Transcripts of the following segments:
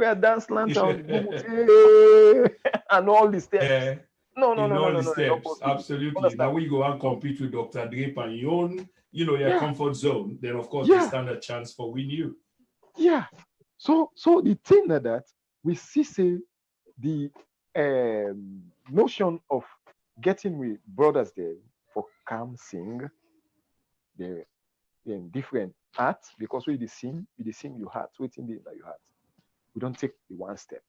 We are dance lantern, and all the steps. No, in all the not steps, possible. absolutely. Understand? Now we go and compete with Dr. Drape and your your comfort zone. Then of course we stand a chance for win you. Yeah. So the thing that we see say the notion of getting with brothers there for come sing, they're in different arts because we sing your heart, waiting in your heart. We don't take the one step.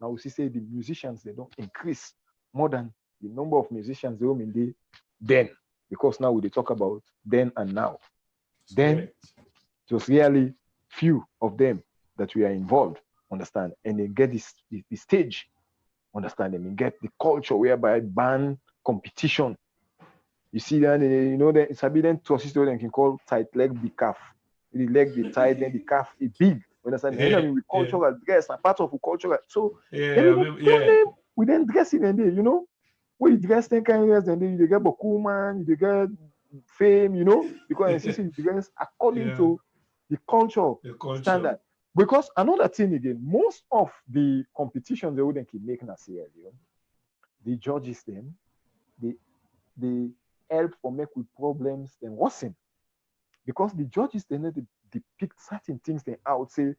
Now we see say the musicians they don't increase more than the number of musicians they in the then, because now we talk about then and now. Then it was really few of them that we are involved, understand, and then get this the stage, understand them, and get the culture whereby band competition. You see that that it's a bit then to assist them can call tight leg big calf. The leg be tight, then the calf is big. Understand? I mean, with cultural dress, a part of the cultural. So we then dress in and day, when you dress then kind of then you get Bokuman, you get fame, because you dress according to the culture standard. Because another thing again, most of the competitions they wouldn't keep making a Sierra Leone, the judges them, they help for make with problems then worsen. Because the judges they need to depict certain things then out, say,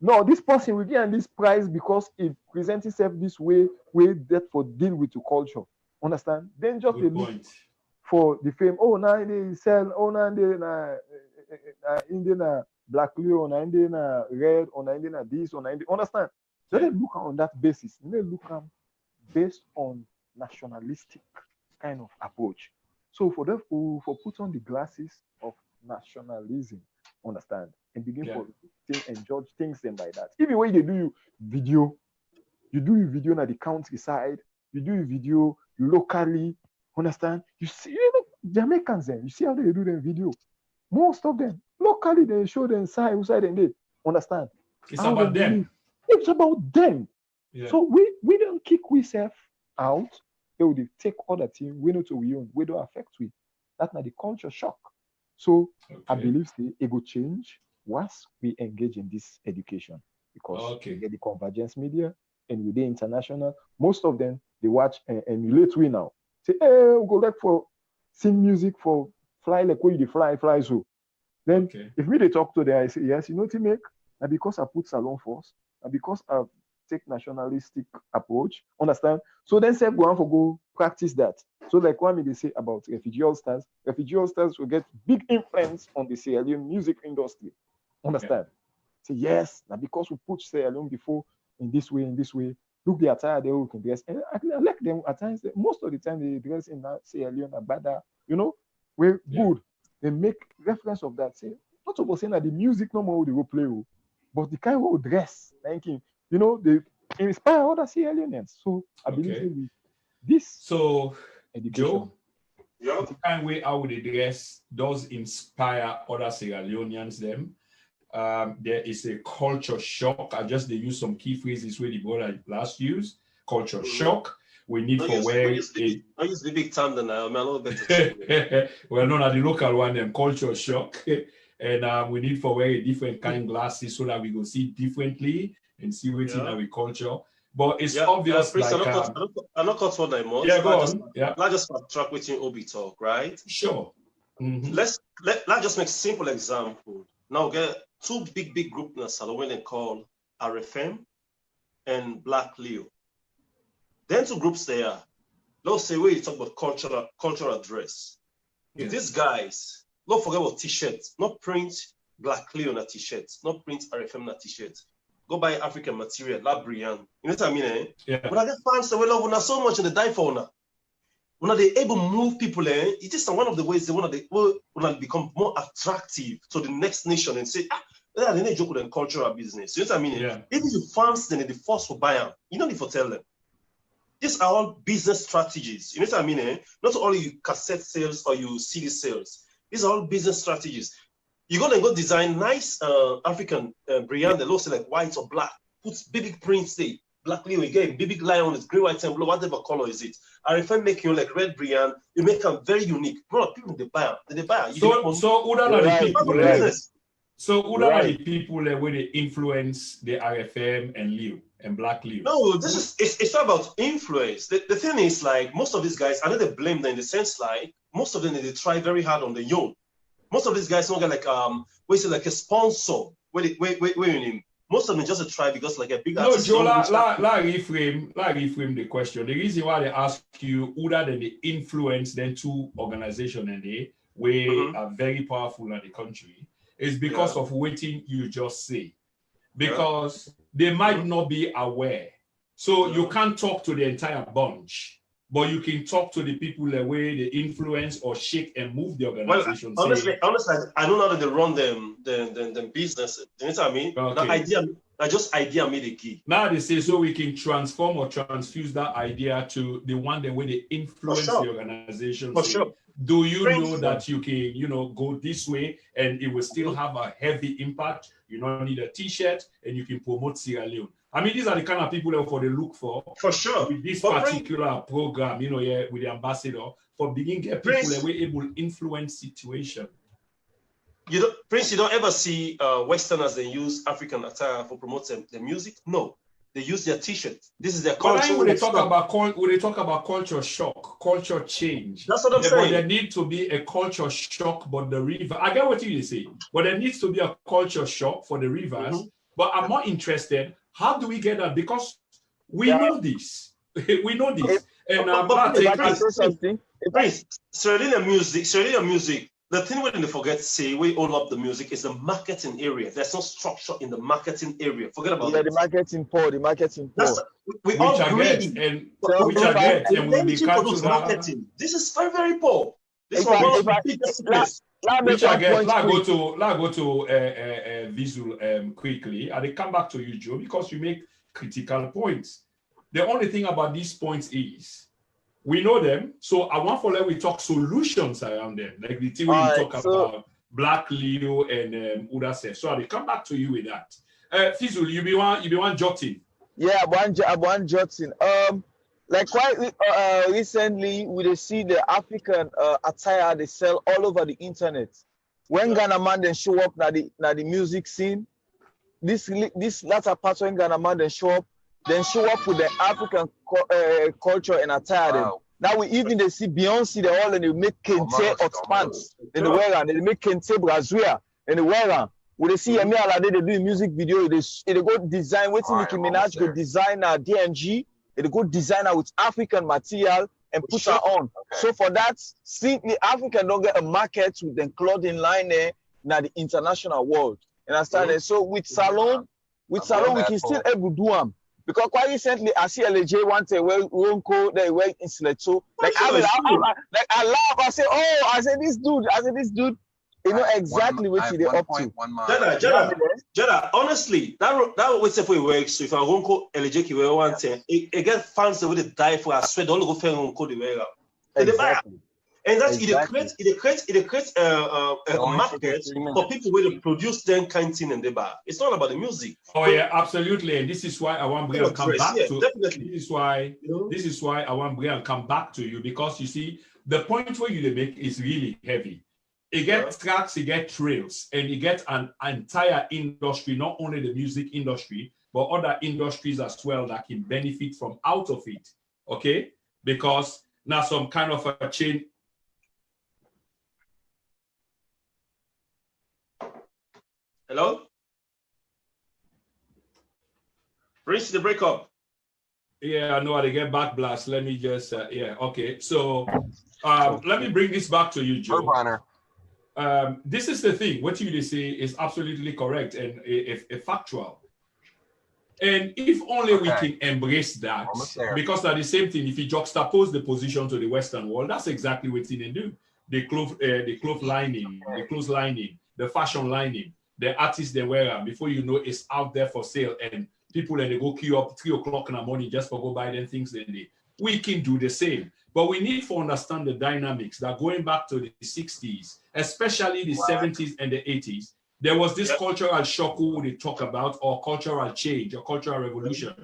no, this person will get this prize because it presents itself this way that for deal with the culture. Understand? Then just they look for the fame. Oh, now they sell, oh now they Indian black Leone, Indian red, or Indian this, or Indian. Understand? So they look on that basis. They look based on nationalistic kind of approach. So for them for put on the glasses of nationalism, understand, and begin for think and judge things them by that. Even when they do you video at the countryside, you do a video locally, understand? You see, Jamaicans then, you see how they do them video. Most of them locally they show them side and they understand. It's about them. It's about them. Yeah. So we don't kick ourselves out. They will take other team, we know to we own, we don't affect we. That's not the culture shock. So I believe it will change once we engage in this education, because we get the convergence media and with the international, most of them they watch and emulate we now. Say, hey, we'll go back for sing music for fly like where you fly so. Then if me they talk to them, I say, yes, to make, and because I put salon force, and because I take nationalistic approach, understand? So then say go on for go practice that. So like what they say about refugee all-stars will get big influence on the Sierra Leone music industry. Understand? Say yes, now because we put Sierra Leone before in this way, look the attire they all can dress. And I like them at times, most of the time they dress in that Sierra Leone and Bada, we're good. They make reference of that. Say, not about saying that the music no more they will play, but the kind of dress, thinking, they inspire other Sierra Leoneans. So I believe this. So, education. Joe, the kind way how they dress does inspire other Sierra Leoneans them. There is a culture shock. I just they use some key phrases where the brother last used. Culture shock. We need for wearing I use the big term than I'm a little bit. Well, no, the local one, them culture shock. And we need for wearing different kind of glasses so that we go see differently and see what's in our culture. But it's obvious. I'm not caught what I must. Yeah, go on. Let's just track with Obi talk, right? Sure. Mm-hmm. Let's just make a simple example. Now get two big groups in Salon when they call RFM and Black Leo. Then two groups there. Let's say where you talk about cultural dress. If these guys don't forget about t-shirts, not print Black Leo on a t-shirt, not print RFM on a t-shirt. Go buy African material, La Brian. You know what I mean? Eh? Yeah. But I get fans that we love una so much and they die for una. When they able to move people, it is one of the ways they want to become more attractive to the next nation and say, they need joke with cultural business. You know what I mean? Yeah. Even the fans, then the force for buy them. You don't need to tell them. These are all business strategies. You know what I mean? Eh? Not only you cassette sales or you CD sales. These are all business strategies. You're going to go design nice African brand that looks like white or black. Put big prints there. Black Leo, you get big lion, it's green, white, and blue, whatever color is it. And if I make you like red brand, you make them very unique. Bro, people they buy them. They buy them. So So who are the people that where they influence the RFM and Leo and Black Leo? No, this is it's not about influence. The thing is, like, most of these guys, I know they blame them in the sense, like, most of them they try very hard on the young. Most of these guys don't get like we say like a sponsor. Where you name? Most of them just try because like a big artist. No, Joe, like reframe the question. The reason why they ask you who than the influence then two organizations and they are very powerful in the country is because of waiting you just say. Because they might not be aware. So you can't talk to the entire bunch, but you can talk to the people the way they influence or shake and move the organization. Well, honestly, I don't know how they run them businesses. You know what I mean? Okay. That idea made a key. Now they say so we can transform or transfuse that idea to the one the way they influence the organization. For sure. Do you know that you can, go this way and it will still have a heavy impact? You don't need a t-shirt and you can promote Sierra Leone. I mean, these are the kind of people that they look for. For sure. With this particular program, with the ambassador, for beginning get people that were able to influence situation. You don't ever see Westerners they use African attire for promoting their music. No, they use their t-shirt. This is their culture. But when they talk about culture shock, culture change. That's what I'm saying. But there needs to be a culture shock, but the river. I get what you say. But there needs to be a culture shock for the rivers. But I'm more interested. How do we get that? Because we know this. We know this. And Sierra Leone music. The thing we didn't forget to say, we all love the music, is the marketing area. There's no structure in the marketing area. Forget about it. The marketing poor. We all agree. Marketing. This is very, very poor. This one was the biggest place. Which I get. Let's go to visual quickly. And they come back to you, Joe, because you make critical points. The only thing about these points is we know them, so I want for let we talk solutions around them, like the thing we talk about Black Leo and Uda said. So I come back to you with that. Fizul, you be one jotting. Yeah, one jotting. Like quite recently, we see the African attire they sell all over the internet. When Ghana man then show up na the music scene, this latter part when Ghana man then show up with the African culture and attire. Wow. Now we even they see Beyonce, they all and they make kente hot pants. Then they wear and they make kente brazuia and they wear. We they see Yemi Alade they do a music video. They go design. Waiting Nicki Minaj go design DMG. They go designer with African material and put her on. Okay. So for that, see the African don't get a market with the clothing line there now the international world. And I started so with Salon we can still able to do them. Because quite recently I see LJ want to wear Ronco, they wear in Stiletto. Like I laugh, I say this dude, you know exactly what they up to. Jada, honestly, that was if we work. So if I Ronco LJ ki wear one thing, it get fans that would die for I swear all go fair Ronco the wear. Exactly. And that's it creates a market for people who produce them kind of thing in the bar. It's not about the music. Oh yeah, absolutely. And this is why I want Brian to come back to. Definitely. This is why I want Brian to come back to you, because you see the point where you make is really heavy. It gets tracks, it gets trails, and it gets an entire industry, not only the music industry, but other industries as well that can benefit from out of it. Okay, because now some kind of a chain. Hello? Reach the breakup. Yeah, I know how to get back blast. Let me just, okay. So let me bring this back to you, Joe. This is the thing. What you say is absolutely correct and a factual. And if only we can embrace that, because that's the same thing. If you juxtapose the position to the Western world, that's exactly what they do. The cloth lining, the fashion lining. The artists they wear before you know it's out there for sale, and people and they go queue up 3 o'clock in the morning just for go buy them things. We can do the same, but we need to understand the dynamics that going back to the 60s, especially the 70s and the 80s, there was this cultural shock they talk about, or cultural change or cultural revolution.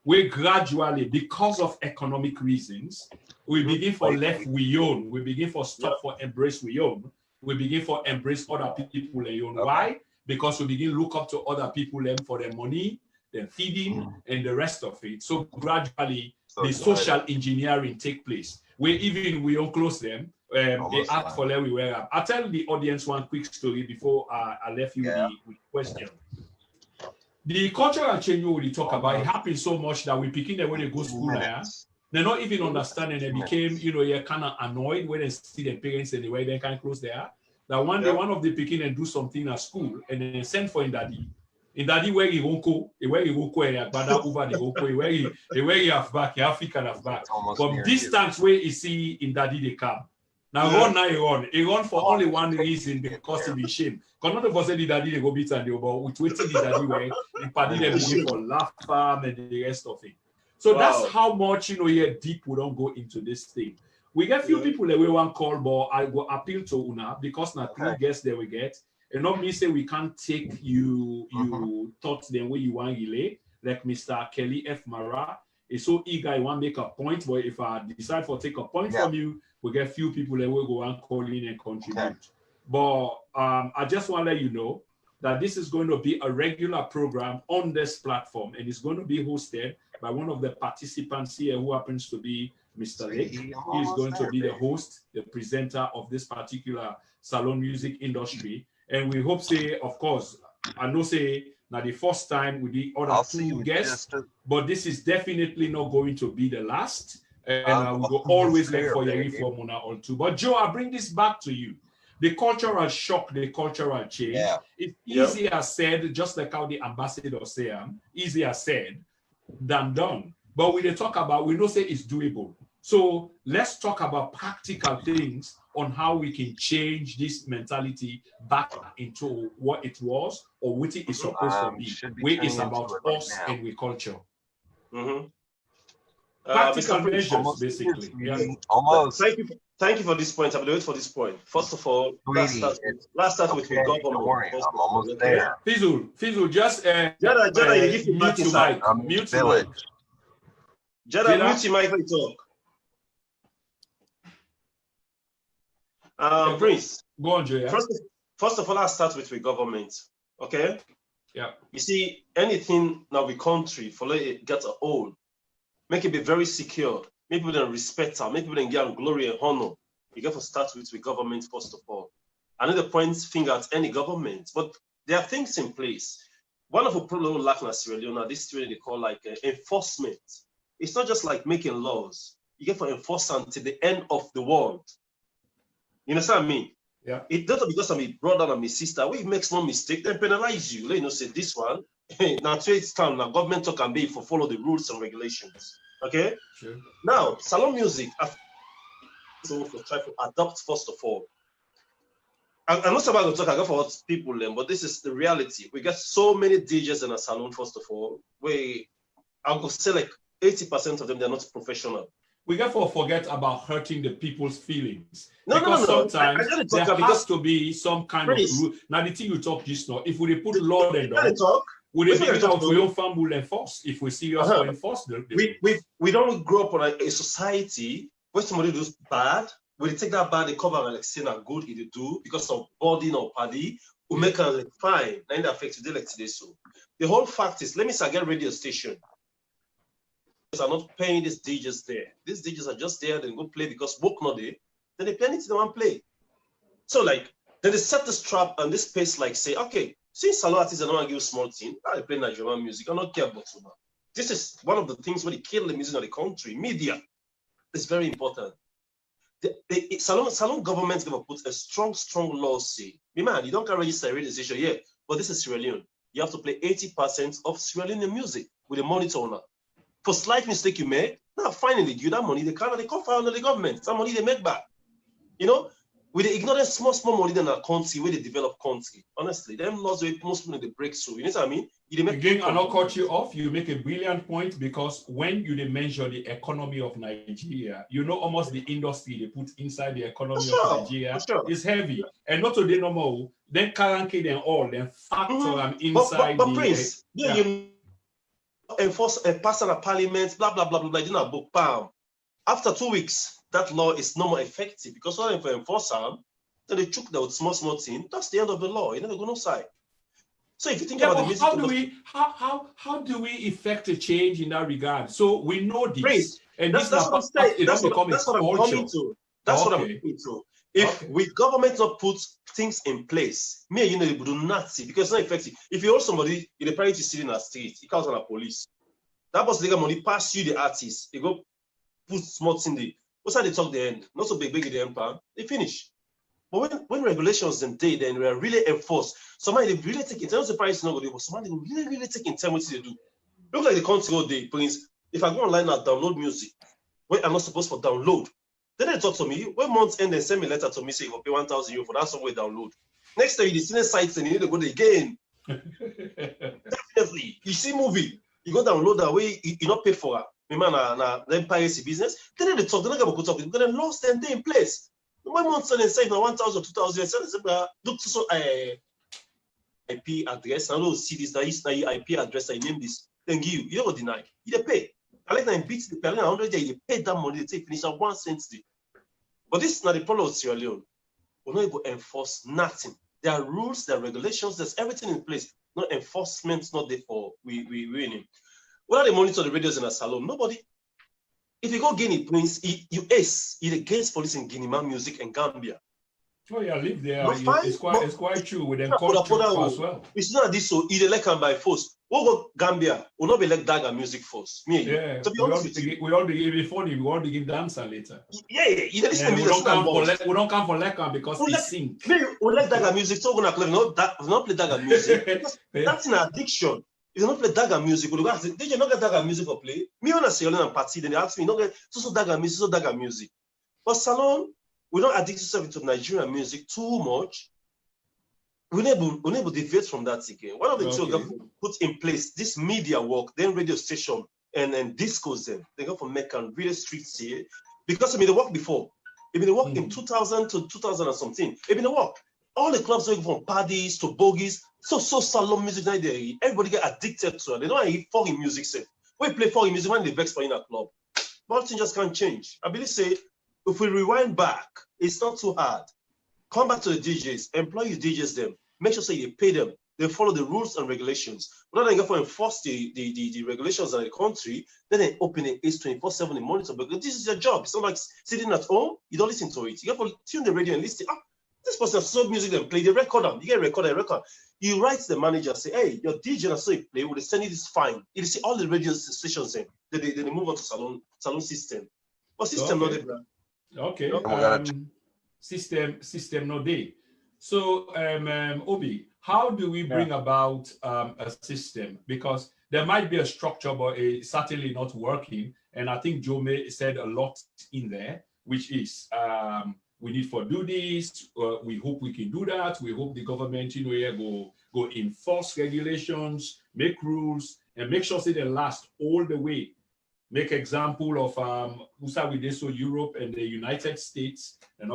We gradually, because of economic reasons, we begin for left we own, we begin for stop for embrace we own, we begin for embrace other people we own. Why? because we begin look up to other people them for their money, their feeding, and the rest of it. So gradually, the social engineering take place. Where even we don't close them, they ask for everywhere. I'll tell the audience one quick story before I left you with the question. The cultural change we talk about, it happened so much that we begin the way they go to school now. They're not even understanding. They became, you're kind of annoyed when they see their parents and the way they kind of close there. That one day, one of the picking and do something at school and then send for in daddy. In daddy where he won't go, where he won't go, and over the won't where he have back, he African have back. From distance where he see in daddy they come. Now he run for only one reason because he be shame. Because none of us said the daddy they go beat and they go, but with waiting the daddy way, the party they begin for laugh farm and the rest of it. So that's how much here deep we don't go into this thing. We get few people that we want call, but I go appeal to Una because now 3 guests that we get. And not me say we can't take you thoughts the way you want relay, like Mr. Kelly F. Mara is so eager I want to make a point, but if I decide for take a point from you, we get few people that will go and call in and contribute. But I just want to let you know that this is going to be a regular program on this platform, and it's going to be hosted by one of the participants here who happens to be Mr. Lake. He is going to be the host, the presenter of this particular salon music industry. And we hope, say, of course, I know, say, now the first time with the other 2 guests, but this is definitely not going to be the last. And we will always look for your reform on all too. But Joe, I bring this back to you. The cultural shock, the cultural change, it's easier said, just like how the ambassador say, easier said than done. But when they talk about, we know say it's doable. So let's talk about practical things on how we can change this mentality back into what it was or what it is supposed to be, where it's about us and we culture. Practical measures, basically. Thank you for this point. I'm waiting for this point. First of all, let's start with the government. I'm almost there. Fizzle, just Jada, you give me mute your mic. Mute your mic. Jada, mute your mic when you talk. Prince. Go on, Jay. First of all, I'll start with the government. Okay? Yeah. You see, anything now the country for it get a hold, make it be very secure. Make people then respect her, make people then get glory and honor. You got to start with the government first of all. I know the point finger at any government, but there are things in place. One of the problems like in Sierra Leone, this thing they call like enforcement. It's not just like making laws. You get to enforce them to the end of the world. You understand what I mean? Yeah. It doesn't because I'm a brother and my sister. We make small mistake, then penalize you. Let you know, say this one. Now to it's time. Now government talk and be for follow the rules and regulations. Okay. Sure. Now salon music. So for try to adopt first of all. I'm not about to talk. I go for what people learn, but this is the reality. We get so many DJs in a salon. First of all, I'll go say like 80% of them they're not professional. We therefore forget about hurting the people's feelings. No. Sometimes there has to be some kind of rule. Now, the thing you talk just now, if we put law and would it be out for your family will enforce if we serious to enforce we don't grow up on a society where somebody does bad. We take that bad, they cover and like saying how good it do because of body or party, we make it like fine. And that affects today like today. So the whole fact is, let me say I get radio station. Are not paying these DJs there. These DJs are just there, they go play because book not there. Then they play anything they want to play. So like, then they set this trap and this space like say, okay, since salon artists don't want to give small thing, I play Nigerian music, I don't care about so much. This is one of the things where they kill the music of the country. Media is very important. The salon government's gonna put a strong law say, man, you don't can register a radio station here, but this is Sierra Leone. You have to play 80% of Sierra Leone music with a monitor owner. For slight mistake you make, now finally give that money, they come file under the government. Some money they make back. You know, we they ignore that small money in our country where they develop country. Honestly, them laws where most people they break through. You know what I mean? Again, I'll not cut you off. You make a brilliant point because when you measure the economy of Nigeria, you know almost the industry they put inside the economy of Nigeria is heavy. And not today no more. Then currently then all then factor them inside but Prince, you enforce a personal parliament, blah blah blah blah blah. You know, book bam. After 2 weeks, that law is no more effective because when they enforce them, then they took that small thing. That's the end of the law. You never go no side. So if you think Yeah, about the but music industry, how do we effect a change in that regard? So we know this, Prince, and that's this that's now what I'm part, saying. it don't become a That's what I'm coming culture. to. That's what I'm Okay. coming to. If Okay. with government not put things in place, me and you know they do not see because it's not effective. If you hold somebody in the priority city in the street, he calls on the police. That person they get money pass you the artist. They go put small in the what's how they talk the end. Not so big in the empire. They finish. But when regulations and day then we are really enforced, somebody they really take it. I'm surprised not good, but somebody really taking time what they do. Look like the country all day, Prince. If I go online and download music, where I'm not supposed to download, then they talk to me. When months end, they send me a letter to me say you go pay 1,000 euro for that somewhere download. Next time you see sites and you need to go there again. Definitely. You see movie, you go download that way, you not pay for it. Remember, then piracy business. Then they talk, they're not going to talk, they're lost and they in place. When months end, they say 1,000, 2,000, look to so IP address. I don't see this, that is the IP address, I name this. Then give you, you don't deny. You pay. I like that beat the pay, 100 days, you pay that money, they take finish at 1 cent. But this is not the problem of Sierra Leone. We're not able to enforce nothing. There are rules, there are regulations, there's everything in place. No enforcement, not there for we winning. What are they monitor the radios in a salon? Nobody. If you go Guinea, Prince, you against police in Guinea, man, music and Gambia. Oh yeah, live there. Not fine. It's quite true with them Put culture that as well. It's not this so either like by force. We'll go Gambia, will not be like Daga music force. Me, Yeah, to be honest with you. we all begin be funny. We all begin dancer later. Yeah. You listen to we music. We don't come for Lekka because we sing. Me, we like Daga music. So we're not play Daga music. That's an addiction. If you don't play Daga music, we ask, did you not get Daga music or play? Me when I say and party, then they ask me, not get so Daga music, so Daga music. But salon, we don't addict yourself to Nigerian music too much. We're able to deviate from that again. One of the two put in place this media work, then radio station and discos then. They go for Meccan, really streets here. Because I mean they work before. I mean they work in 2000 to 2000 or something. I mean they work. All the clubs going from parties to bogies. So salon music night there. Everybody get addicted to it. They don't eat foreign music set. We play foreign music when they vex for in a club. But things just can't change. I believe say if we rewind back, it's not too hard. Come back to the DJs, employ your DJs them. Make sure say you pay them. They follow the rules and regulations. Rather than go for enforce the regulations in the country, then they open it 24/7 and monitor because this is your job. It's not like sitting at home, you don't listen to it. You have to tune the radio and listen. This person has so music and play, they record them. You get a record. You write to the manager, say, hey, your DJ has so you play, will send you this fine. You see all the radio stations then. They move on to salon system. But system not there. Okay. System no day. So Obi, how do we bring about a system? Because there might be a structure, but it's certainly not working. And I think Joe May said a lot in there, which is we need to do this. We hope we can do that. We hope the government, go enforce regulations, make rules, and make sure they last all the way. Make example of Europe and the United States, and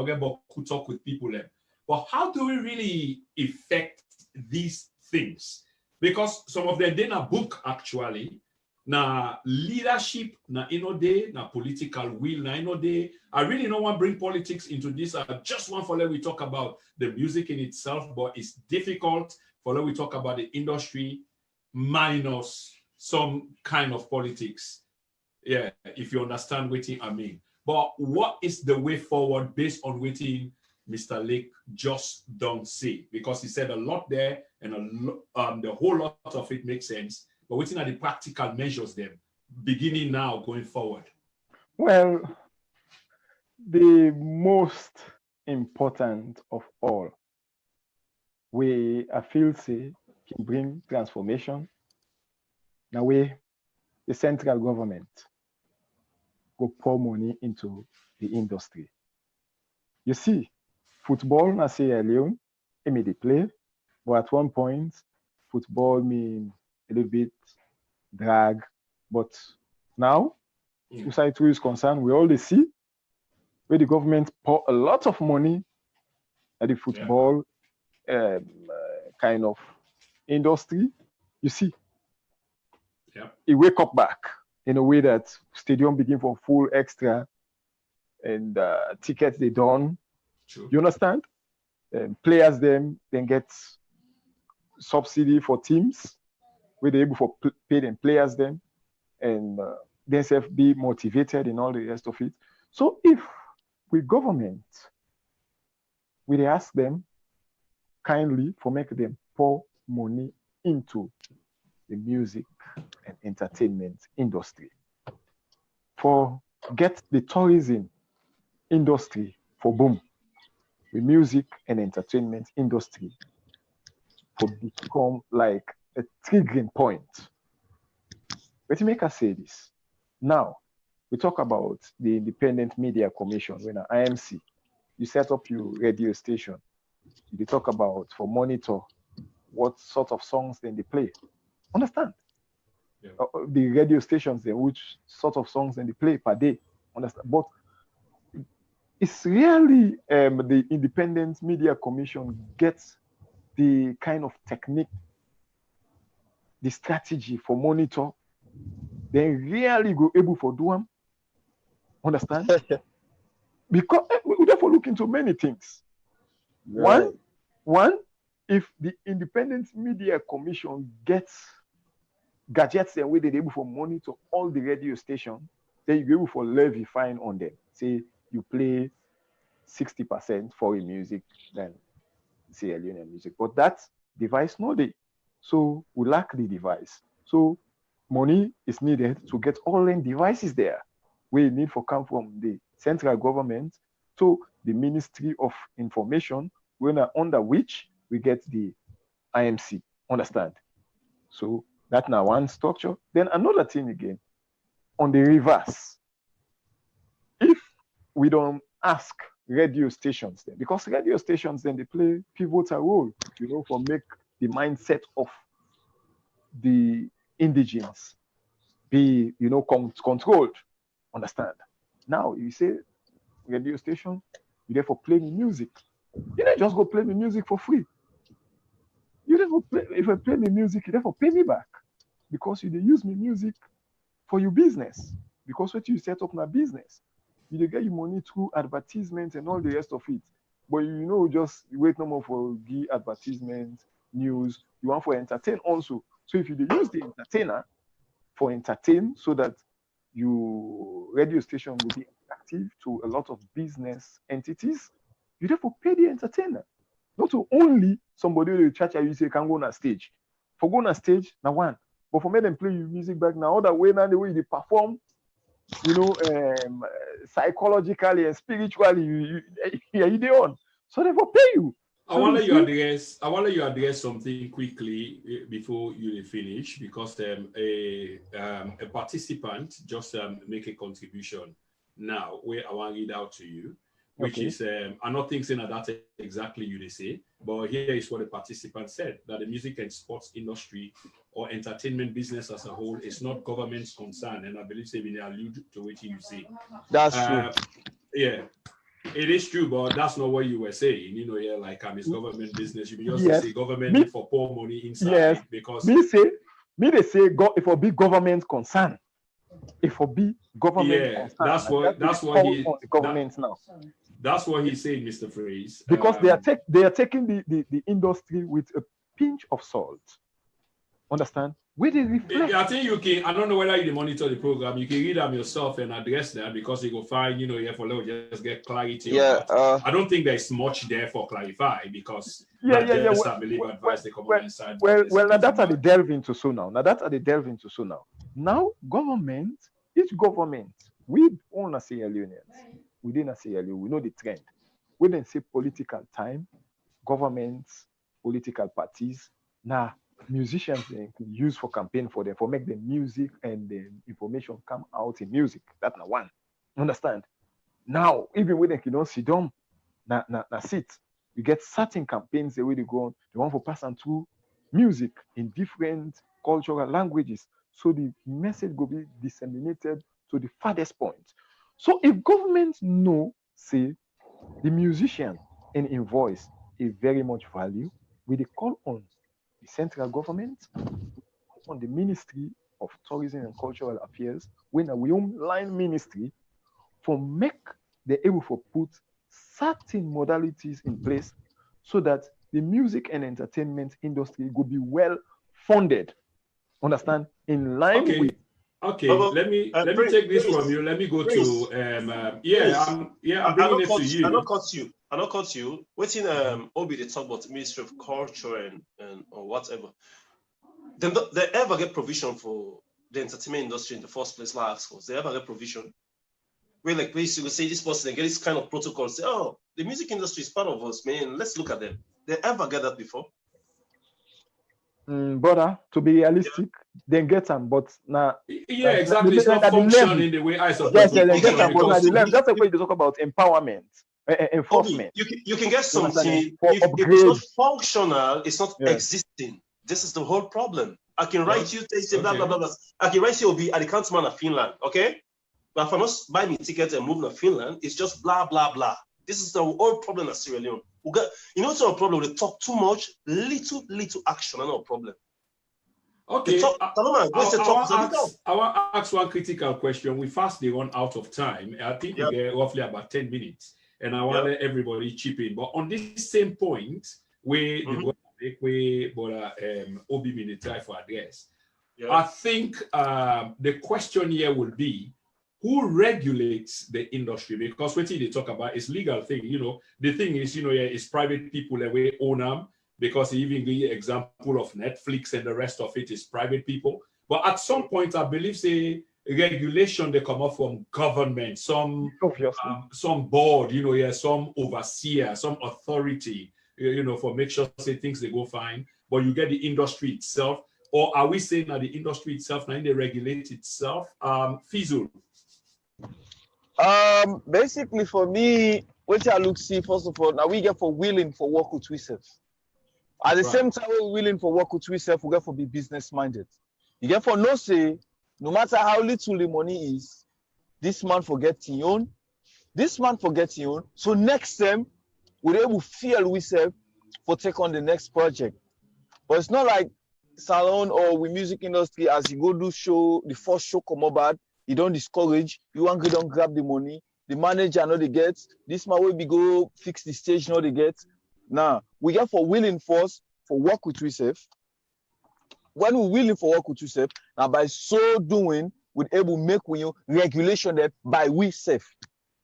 could talk with people there. But how do we really affect these things? Because some of them, they na book actually, na leadership, na inode, na political will, na inode. I really don't want to bring politics into this. I just want for let we talk about the music in itself, but it's difficult for let we talk about the industry minus some kind of politics. Yeah, if you understand what I mean. But what is the way forward based on what Mr. Lake just don't say? Because he said a lot there, and the whole lot of it makes sense. But waiting at the practical measures them, beginning now, going forward. Well, the most important of all, I feel say can bring transformation. Now the central government go pour money into the industry. You see, football na Sierra Leone, it made it play, but at one point, football mean a little bit drag. But now, society is concerned, we already see where the government pour a lot of money at the football kind of industry. You see, it wake up back in a way that stadium begin for full extra and tickets they done. True. You understand? Players then get subsidy for teams, where they're able for pay them players them, and themselves be motivated and all the rest of it. So if we government, we ask them kindly for make them pour money into the music and entertainment industry, for get the tourism industry for boom, the music and entertainment industry for become like a triggering point. Let me make us say this. Now, we talk about the Independent Media Commission, when an IMC, you set up your radio station, you talk about for monitor what sort of songs then they play. Understand? Yeah. The radio stations then, which sort of songs then they play per day. Understand? But it's really the Independent Media Commission gets the kind of technique, the strategy for monitor, then really go able for do them. Understand? Because we therefore look into many things. Right. One, if the Independent Media Commission gets gadgets and way they're able for monitor all the radio stations, then you're able for levy fine on them. Say you play 60% foreign music, then Sierra Leone music. But that device no day. So we lack the device. So money is needed to get all the devices there. We need for come from the central government to the Ministry of Information, under which we get the IMC. Understand? So that's now one structure. Then another thing again, on the reverse, if we don't ask radio stations then, because radio stations then they play pivotal role, for make the mindset of the indigenous be, controlled. Understand? Now you say radio station, you therefore play me music. You don't just go play me music for free. You therefore play, if I play me music, you therefore pay me back, because you use me music for your business. Because what you set up my business, you get your money through advertisement and all the rest of it. But just wait no more for the advertisement, news. You want for entertain also. So if you use the entertainer for entertain, so that your radio station will be active to a lot of business entities, you therefore pay the entertainer. Not only somebody will charge you say can go on a stage. For go on a stage, now one. But for me them play your music back now, other way now the way they perform, psychologically and spiritually, you they on. So they will pay you. I want to let you address something quickly before you finish, because a participant just make a contribution now where I want to read out to you, which is I'm not thinking that that's exactly you they say, but here is what the participant said, that the music and sports industry or entertainment business as a whole is not government's concern, and I believe they will allude to what you say. That's true. Yeah. It is true, but that's not what you were saying. It's government business. You just say government for pour money inside because they say if it be government concern. If it be government concern. That's what he on the government now. That's what he's saying, Mr. Phrase. Because they are taking the industry with a pinch of salt. Understand? Where they reflect. I think you can. I don't know whether you monitor the program. You can read them yourself and address them, because you go find, just get clarity. Yeah. I don't think there's much there for clarify, because I believe advice they come on inside. Well, now that's how they delve into so now. Now government, each government, we own a Sierra Leoneans. Within a Sierra Leone, we know the trend. We then say political time, governments, political parties. Now musicians they can use for campaign for them, for make the music and the information come out in music. That's not one. Understand? Now, even when they don't sit down, na sit, you get certain campaigns the way they go on, they want to pass on through music in different cultural languages. So the message will be disseminated to the farthest point. So if government know, say, the musician and invoice is very much value, we they call on the central government, on the Ministry of Tourism and Cultural Affairs, when we own line ministry, for make the able for put certain modalities in place so that the music and entertainment industry will be well funded. Understand? In line Okay. with Okay, But, let me Prince, take this Prince, from you. Let me go Prince, to Prince, I'm bringing it to I you. not cut you. I not cut you. Waiting Obi they talk about Ministry of Culture and or whatever. They ever get provision for the entertainment industry in the first place, like us? They ever get provision? Where like basically say this person and get this kind of protocol, say, oh, the music industry is part of us, man. Let's look at them. They ever get that before? brother, to be realistic, then get them, but now Yeah, exactly. It's not functioning the way I suppose yes, to then get function them, but now because the level. That's why you talk about empowerment, Obi, enforcement. you can get You understand? something For if it's not upgrade. functional, it's not Yeah. existing. This is the whole problem. I can write you, say blah Okay. blah blah blah. I can write you Obi at the countryman of Finland, okay? But if I must buy me tickets and move to Finland, it's just blah blah blah. This is the whole problem at Sierra Leone. We got, you know what's our problem? They talk too much, little action, and no problem. okay. Talk, I want to ask one critical question. We fastly run out of time. I think we get roughly about 10 minutes, and I want to let everybody chip in. But on this same point, where the Obi Mini try for address, I think the question here will be, who regulates the industry? Because what they talk about is legal thing. You know, the thing is, it's private people that we own them, because even the example of Netflix and the rest of it is private people. But at some point, I believe say regulation they come up from government, some board, some overseer, some authority, for make sure say things they go fine. But you get the industry itself, or are we saying that the industry itself now they regulate itself? Fizzle. Basically for me, what I look see first of all, now we get for willing for work with ourselves. At the same time, we're willing for work with ourselves, we get for be business minded. You get for no say, no matter how little the money is, this man forget his own, this man forget his own. So next time, we're able to feel ourselves for take on the next project. But it's not like salon or with music industry, as you go do show, the first show come about, you don't discourage, you want to don't grab the money, the manager know they get, this man will be go fix the stage, know they get. Now, we get for willing force for work with ourselves. When we're willing for work with ourselves, now by so doing, we're able to make regulation that by we self.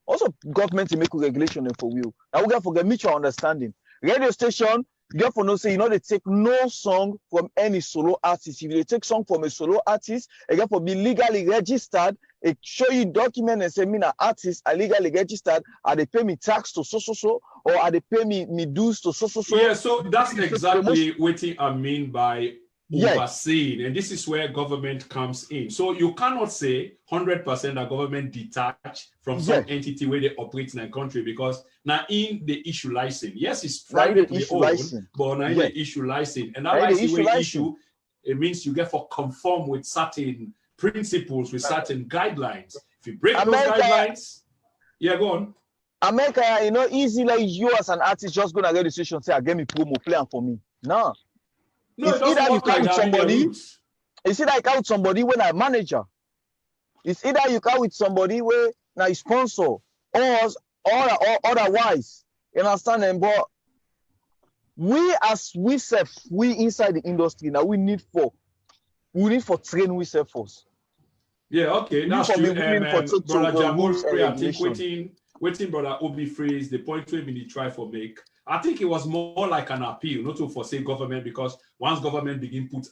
Also, government to make regulation for we. Now we get for get mutual understanding. Radio station, you get for no say, they take no song from any solo artist. If they take song from a solo artist, you get for be legally registered, it show you document and say me an artist, I legally registered, are they pay me tax to so, or are they pay me dues to so. Yeah, so that's exactly what I mean by overseeing, and this is where government comes in. So you cannot say 100% that government detached from some entity where they operate in a country, because now in the issue license, yes, it's privately owned, but now in the issue license, and that license where issue, it means you get for conform with certain principles, with certain guidelines. If you break those guidelines, go on. America, easy like you as an artist just gonna get the station say, I get me promo, play for me. No. No, it's either you come with somebody. It's either you come with somebody when I'm manager. It's either you come with somebody where now sponsor or otherwise. You understand? But we as we self, we inside the industry now, we need for train we self first. Yeah, okay, that's true. Brother Jabori, I think waiting brother Obi phrase, the point we really try for make. I think it was more like an appeal, not to forsake government, because once government begin put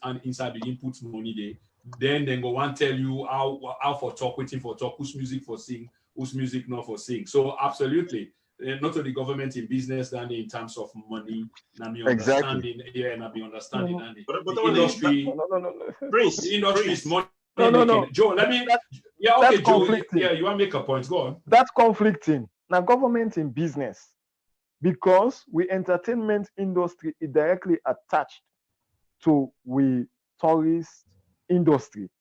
money there, then they go and tell you how for talk, waiting for talk, whose music for sing, whose music not for sing. So absolutely, not only government in business than in terms of money, and me understanding, and I be understanding, and the industry, the industry is money. No. Joe, let me. Okay, Joe. Yeah, you want to make a point? Go on. That's conflicting. Now, government in business, because we entertainment industry is directly attached to we tourist industry.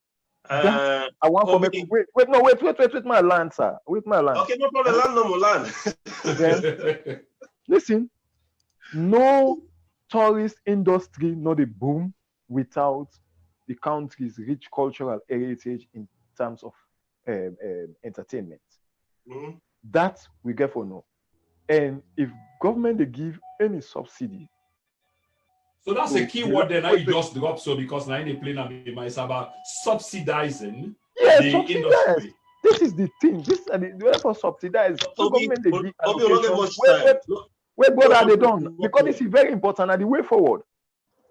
I want to make wait my land, sir. Wait my land. Okay, no problem. Land no more land. Listen, no tourist industry, not a boom without the country's rich cultural heritage in terms of entertainment. Mm-hmm. That we get for no. And if government they give any subsidy So that's So a key the word there. Now you language- just drop so because now in the plane it's about subsidizing Yes, the subsidize. industry. This is the thing. This are the way for subsidize. So Obi, government they give Obi, will not get allocation. much time. Look, Wait, what no, are they no, done? no, Because no. this is very important and the way forward.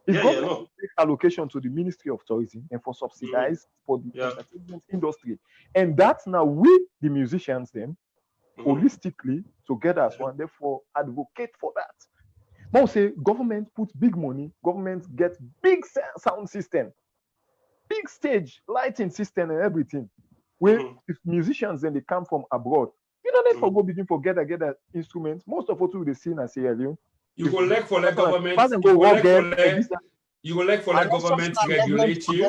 If Yeah, government no. take allocation to the Ministry of Tourism and for subsidize for the Yeah. entertainment industry, and that's now we the musicians then holistically together as one, therefore advocate for that. Now say government put big money, government get big sound system, big stage, lighting system and everything. Where if musicians then they come from abroad, you know they for go begin for get instruments. Most of what they see in Sierra Leone. You go like for like government. Pass and You go go work like there, for and like. this- You go like for like government regulate you.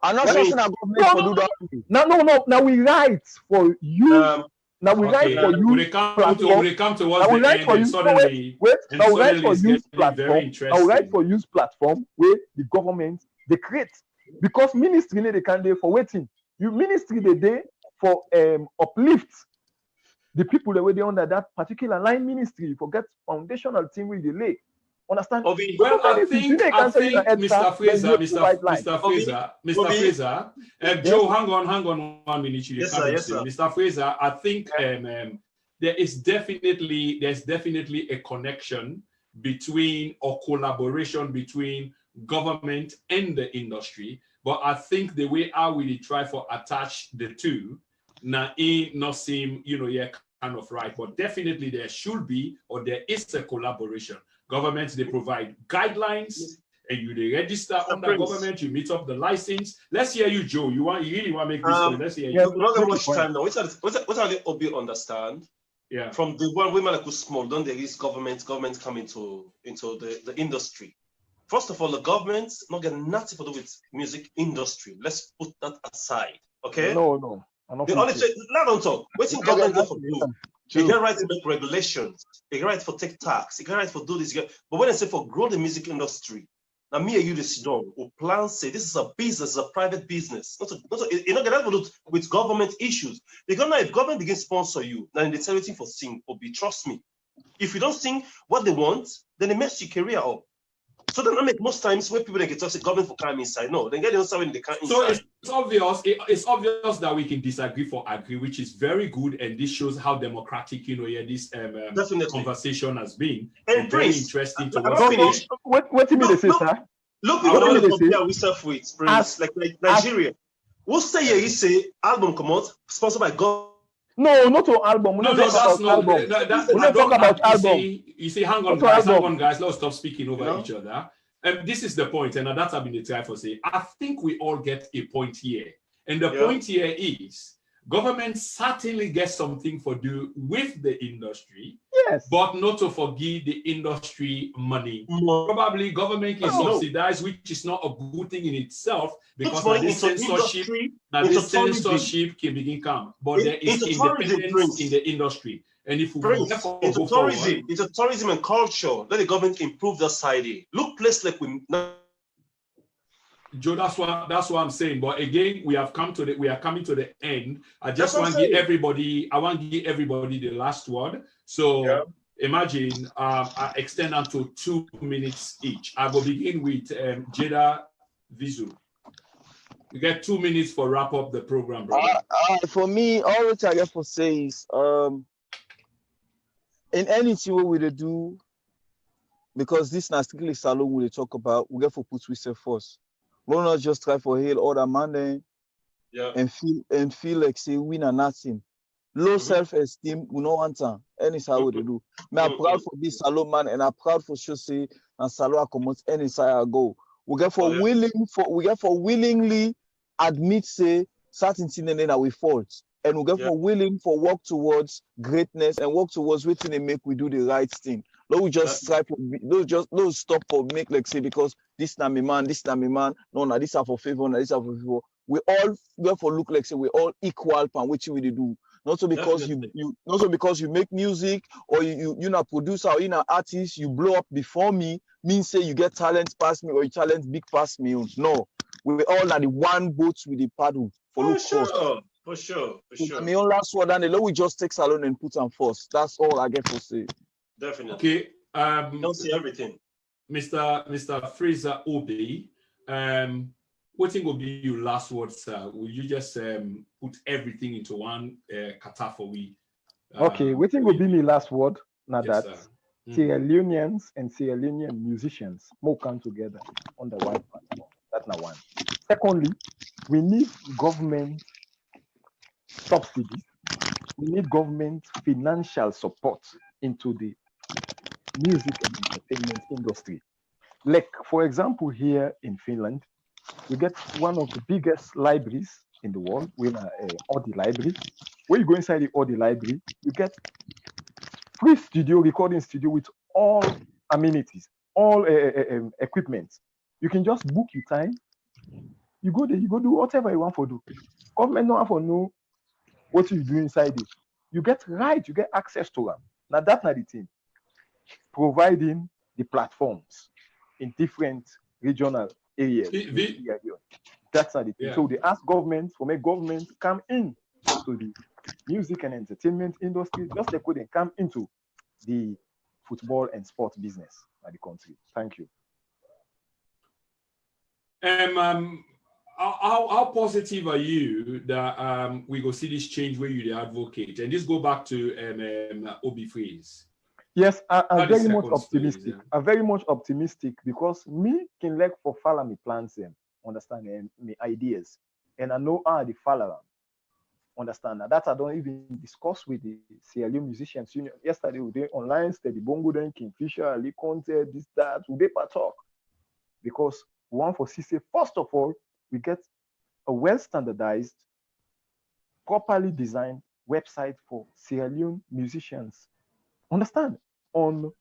I'm not Let me- something that government for do that. Now we write for you. Now we write Okay, for when you they come platform. towards Now we the write end, for and you. suddenly, Wait. and Now we write suddenly for it's use getting very platform. Now we write interesting. for use platform where the government they create because ministry they can't do for waiting. You ministry they day for uplift the people that were there under that particular line ministry. Forget foundational team with the lay. Understand? Obi, Well, I Government is- think, they can tell you that Mr. extra, then Fraser, you the right line. Mr. Fraser, Mr. Obi. Fraser, Joe, hang on 1 minute. You Yes, can't sir, yes, say. sir. Mr. Fraser, I think there's definitely a connection between or collaboration between government and the industry. But I think the way I will try for attach the two, now it not seem, kind of right. But definitely there should be, or there is a collaboration. Governments, they provide guidelines, and they register under Prince. government, you meet up the license. Let's hear you, Joe. You really want to make this point. Let's hear you. Yeah. we don't get Make much the point. time now. What are the Obi understand? Yeah. From the one women like small, don't there is government come into the industry. First of all, the government not getting nothing to do with music industry. Let's put that aside. Okay? No. I'm not The only fully- thing, now don't talk. Waiting Yeah, government that's there for true. do. They get right to make regulations. They get right for take tax. They get right for do this. But when they say for grow the music industry, now me and you this done. Or plan say this is a business, a private business. You know, get that to do with government issues. Because now if government begin sponsor you, then they tell you for sing or be trust me. If you don't sing what they want, then they mess your career up. So they don't make most times when people they get to government for come inside. No, they get the answer when they can't So inside. it's obvious. It's obvious that we can disagree for agree, which is very good, and this shows how democratic, this Definitely. conversation has been, And very Prince, interesting I to don't watch. finish. What do you mean they say, Look, sir? Look, I people wanna don't say- compare ourselves with Prince, like Nigeria. Who say here, he say album come out, sponsored by God. No, not to album. We No, don't that's talk about not. album. We don't talk about album. You see, hang on, Not to guys. album. Let's stop speaking over No. each other. This is the point, and that's I've been trying to say. I think we all get a point here, and the Yeah. point here is government certainly gets something for do with the industry, Yes. but not to forgive the industry money. No. Probably government can No. subsidize, which is not a good thing in itself because Puts now money this into censorship. industry, Now, into this tourism. censorship can begin come, but there is Into tourism, independence Prince. in the industry. And if we Prince, therefore into go tourism, forward, into tourism and culture. Let the government improve that side. Look, place like we. Joe, that's what I'm saying. But again, we are coming to the end. I That's just what I'm want to give saying. everybody the last word. So Yeah. imagine I extend them to 2 minutes each. I will begin with Jada Vizu. You get 2 minutes for wrap up the program, brother. For me, all what I get for say is in anything what we dey do, because this na strictly salon we dey talk about, we get for put we self first. We not just try for hail other man then Yeah. and feel like say we na nothing. Low Mhm. self-esteem, we no want am. Any how we dey do. Me I'm proud for this salon man, and I'm proud for sure say and salon I come out any side I go. We get for Oh, yeah. willingly admit say certain thing and then that we fault. And we get Yeah. for willing for work towards greatness and work towards waiting and make we do the right thing. No, we just try for no stop for make like say because this na me man, no, na this are for favor, na this are for favor. We all therefore look like say we all equal pan which we dey do. Not so because you make music or you not producer or you not artist, you blow up before me, means say you get talent past me or you talent big past me. No. We all are the one boat with the paddle for look cost. For sure. Me on last word and the we just take salon and put them first. That's all I get to say. Definitely. Okay. Don't see everything. Mr. Fraser Obi, what thing will be your last word, sir? Will you just put everything into one kata for we? Okay, what thing will be my last word? Now Yes, that sir. Sierra Leoneans and Sierra Leonean musicians more come together on the one platform. That's not one. Secondly, we need government subsidies. We need government financial support into the music and entertainment industry. Like, for example, here in Finland, we get one of the biggest libraries in the world. We're in Audi library. When you go inside the Audi library, you get free studio, recording studio with all amenities, all equipment. You can just book your time. You go there, you go do whatever you want to do. Government don't have to know what you do inside it. You get right, you get access to them. Now that's not the thing. Providing the platforms in different regional areas. That's not the thing. Yeah. So they ask government to make government come in to the music and entertainment industry, just like they come into the football and sports business by the country. Thank you. How positive are you that we go see this change where you the advocate? And this go back to Obi Freeze. Yes, I'm very much optimistic. Stories, yeah. I'm very much optimistic because me can like for follow me plans them, understand me ideas, and I know how they follow them. Understand that I don't even discuss with the Sierra Leone Musicians Union. Yesterday we did online, Steady Bongo, then Kingfisher, Ali Conte, this, that, we did talk. Because we want for CC, first of all, we get a well standardized, properly designed website for Sierra Leone musicians. Understand? On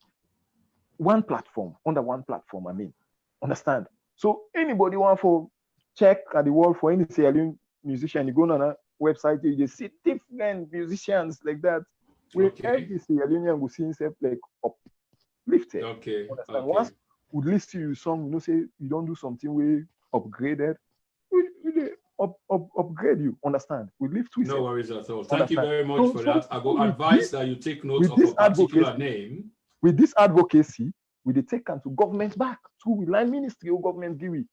one platform, under one platform, I mean. Understand? So anybody want for check at the wall for any Sierra Leone musician, you go on a website, you just see different musicians like that. Where every Sierra Leonean will see himself like uplifted. Okay. Understand? Once we listen to you song, you know, say you don't do something we upgraded, we upgrade you. Understand? We live to No worries at all. Thank you very much for that. I go advise that you take note of a particular name. With this advocacy, we dey take to government back through line ministry or government give we.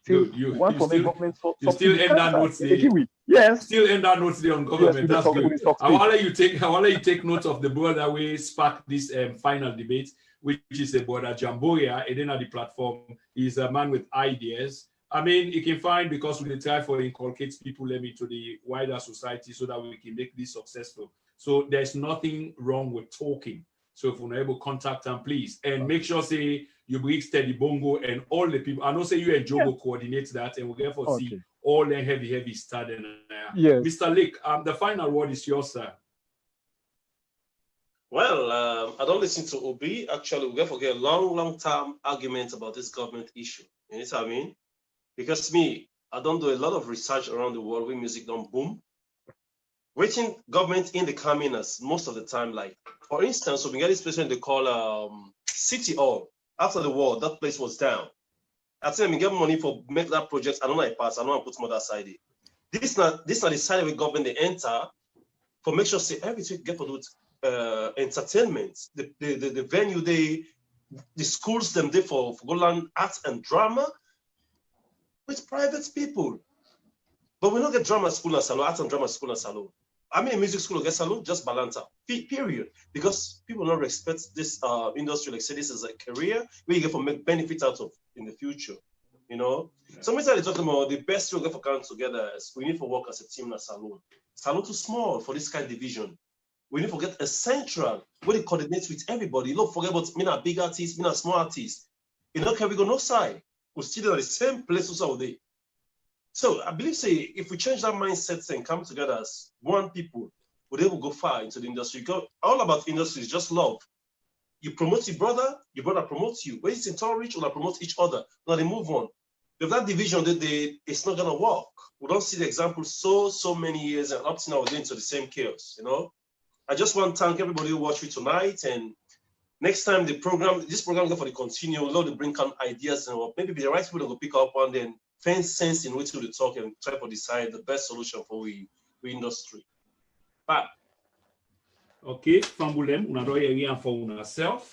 Good. You still end that notes there. Yes. Still end that notes there on government. Yes, that's good. I want to you take note of the board that we spark this final debate, which is a board at Jamboria, and then at the platform is a man with ideas. I mean, you can find because we try for inculcate people into the wider society so that we can make this successful. So there's nothing wrong with talking. So if we're not able to contact them, please. And make sure, say, you bring Steady Bongo and all the people. I know, say, you and Jogo coordinate that, and we'll therefore see all the heavy starting. Yes. Mr. Lake, the final word is yours, sir. Well, I don't listen to Obi. Actually, we're going to forget a long-term argument about this government issue. You know what I mean? Because me, I don't do a lot of research around the world where music don't boom. Waiting government in the communist most of the time, like for instance, so we get this place they call City Hall. After the war, that place was down. I tell them we get money for make that project. I don't know I pass. I don't want to put some other side. This not the side where government they enter for make sure say everything get for entertainment. The venue the schools them there for go learn arts and drama with private people. But we don't get drama school and salon, art and drama school and salon. I mean, music school get salon, just balance out. Period. Because people don't respect this industry. Like say, this is a career where you get for make benefits out of in the future. You know. Yeah. So many times they talk about the best way we get for coming together is we need to work as a team in a salon. Salon too small for this kind of division. We need to get a central where they coordinate with everybody. You don't forget about me not big artists, me not small artists. You know, can we go no side? We're still at the same place as all day. So I believe, say, if we change that mindset and come together as one people, we'll be able to go far into the industry. All about industry is just love. You promote your brother promotes you. When it's in town reach, we'll promote each other. Now they move on. If that division, it's not gonna work. We don't see the example so many years, and up to now we're going into the same chaos. You know, I just want to thank everybody who watched me tonight. And next time this program is going to continue. We'll to bring some ideas and maybe the right people will pick up on then. Find sense in which to talk and try to decide the best solution for we industry. But okay, Fambulem, una roya rien for yourself.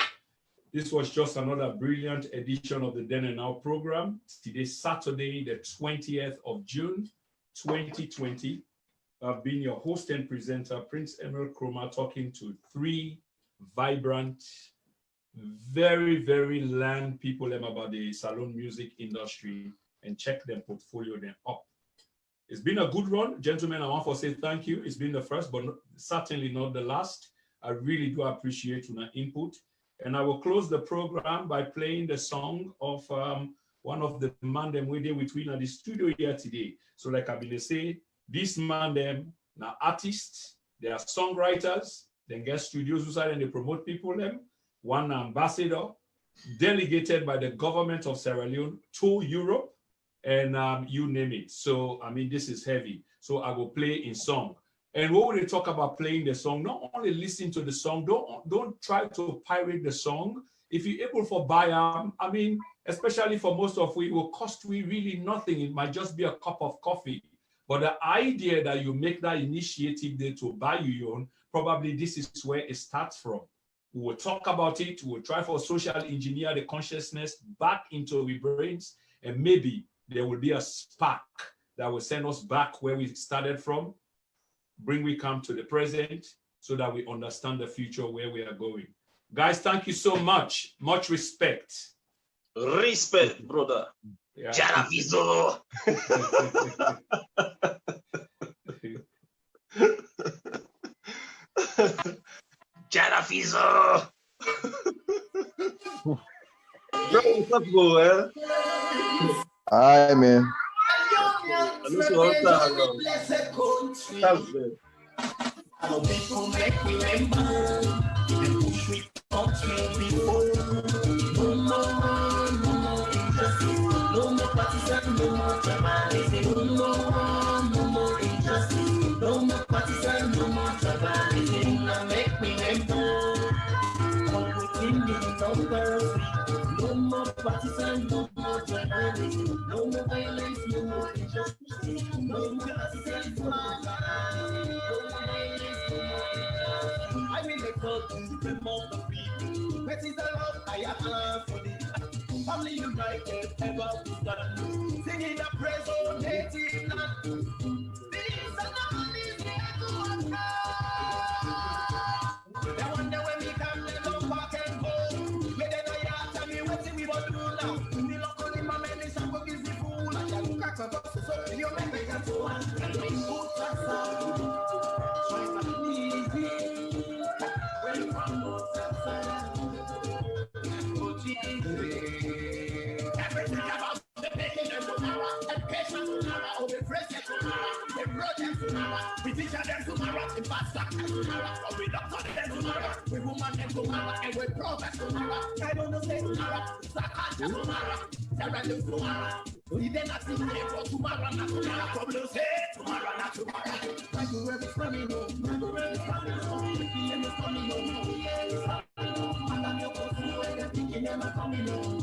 This was just another brilliant edition of the Then and Now program. Today, Saturday, the 20th of June, 2020. I've been your host and presenter, Prince Emil Chroma, talking to three vibrant, very, very learned people about the salon music industry, and check their portfolio them up. It's been a good run. Gentlemen, I want to say thank you. It's been the first, but certainly not the last. I really do appreciate your input. And I will close the program by playing the song of one of the man them we did between at the studio here today. So like I've been say, this man them now artists, they are songwriters, then get studios inside and they promote people them. One ambassador delegated by the government of Sierra Leone to Europe, and you name it. So, I mean, this is heavy. So I will play in song. And when we talk about playing the song, not only listen to the song, don't try to pirate the song. If you're able to buy them, I mean, especially for most of we, it will cost we really nothing. It might just be a cup of coffee. But the idea that you make that initiative there to buy your own, probably this is where it starts from. We will talk about it. We will try for social engineer the consciousness back into our brains, and maybe there will be a spark that will send us back where we started from, bring we come to the present so that we understand the future where we are going. Guys, thank you so much. Much respect. Respect, brother. Yeah. Jaravizo. Jaravizo. Bro, what's up, bro? Eh? Hi, man. I know so all time now. Thanks, man. People make me remember the push we country before. No more injustice. No more partisan, no more tribalism. No more injustice. No more partisan, no more tribalism. Now make me remember everything in numbers. No more partisan, no more tribalism. No more violence, no more injustice. No more partisan, no more tribalism. I mean, they call to the mouth of people. What is the love I have for the family united ever begun? Singing a praise on native land. These are the monies we have to work. They wonder when we come, they come back and go. Where they know you tell me what we will do now. The local in my men is a busy fool. I can look at us, so you make me get to one. And we put us out. Everything about the patient tomorrow, education tomorrow, the president tomorrow, the project tomorrow, we teach them tomorrow, the pastor tomorrow, we doctor them tomorrow, we woman them tomorrow, and we progress tomorrow. I don't know say tomorrow, Sakata tomorrow, Sarah tomorrow. We then not see here for tomorrow, not tomorrow. Problem say tomorrow, not tomorrow. My girl is coming home, my girl is coming home, the PM is coming home, yeah, it's coming home. I'm not your person, the PM is coming home.